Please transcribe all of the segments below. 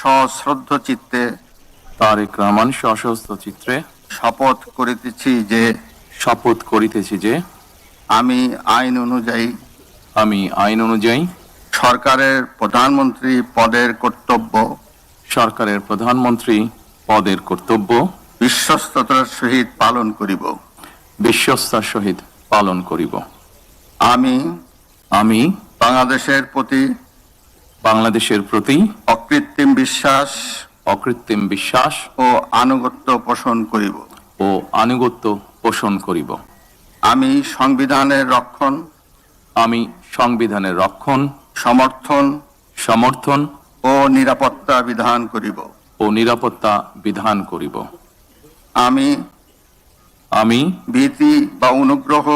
সশ্রদ্ধ চিত্তে তারেক রহমান সশস্ত্র চিত্রে শপথ করিতেছি যে আমি আইন অনুযায়ী সরকারের প্রধানমন্ত্রী পদের কর্তব্য বিশ্বস্ততার সহিত পালন করিব। আমি বাংলাদেশের প্রতি অকৃত্রিম বিশ্বাস ও আনুগত্য পোষণ করিব। আমি সংবিধানের রক্ষণ সমর্থন ও নিরাপত্তা বিধান করিব। আমি ভীতি বা অনুগ্রহ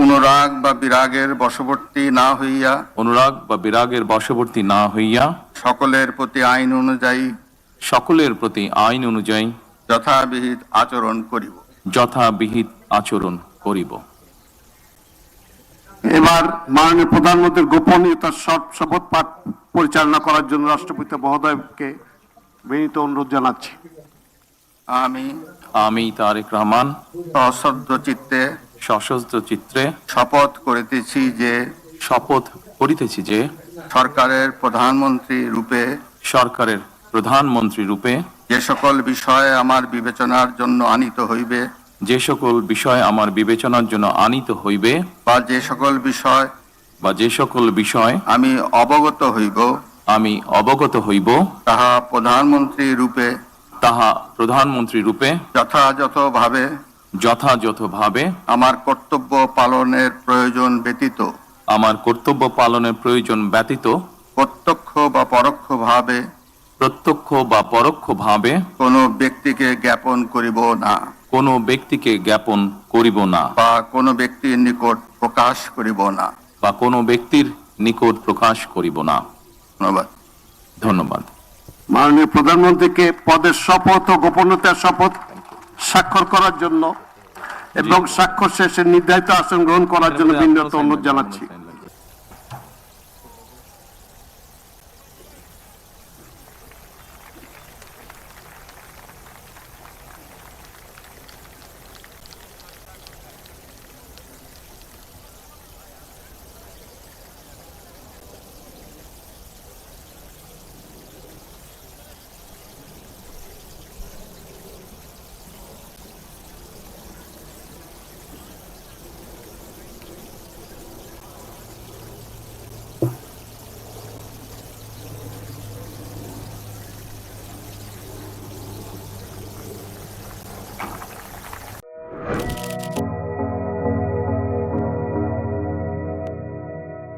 অনুরাগ বা বিরাগের বশবর্তী না হইয়া সকলের প্রতি আইন অনুযায়ী যথাবিহিত আচরণ করিব। এবার মাননীয় প্রধানমন্ত্রীর গোপনীয়তার শপথ পাঠ পরিচালনা করার জন্য রাষ্ট্রপতি মহোদয়কে বিনীত অনুরোধ জানাচ্ছি। আমি তারেক রহমান সশস্ত্র চিত্রে শপথ করিতেছি যে সরকারের প্রধানমন্ত্রী রূপে যে সকল বিষয় আমার বিবেচনার জন্য আনিত হইবে বা যে সকল বিষয় আমি অবগত হইব তাহা প্রধানমন্ত্রী রূপে যথাযথভাবে আমার কর্তব্য পালনের প্রয়োজন ব্যতীত প্রত্যক্ষ বা পরোক্ষভাবে কোনো ব্যক্তিকে জ্ঞাপন করিব না বা কোনো ব্যক্তির নিকট প্রকাশ করিব না। ধন্যবাদ। মাননীয় প্রধানমন্ত্রীকে পদের শপথ ও গোপনীয়তার শপথ স্বাক্ষর করার জন্য এবং স্বাক্ষর শেষে নির্ধারিত আসন গ্রহণ করার জন্য বিনীত অনুরোধ জানাচ্ছি।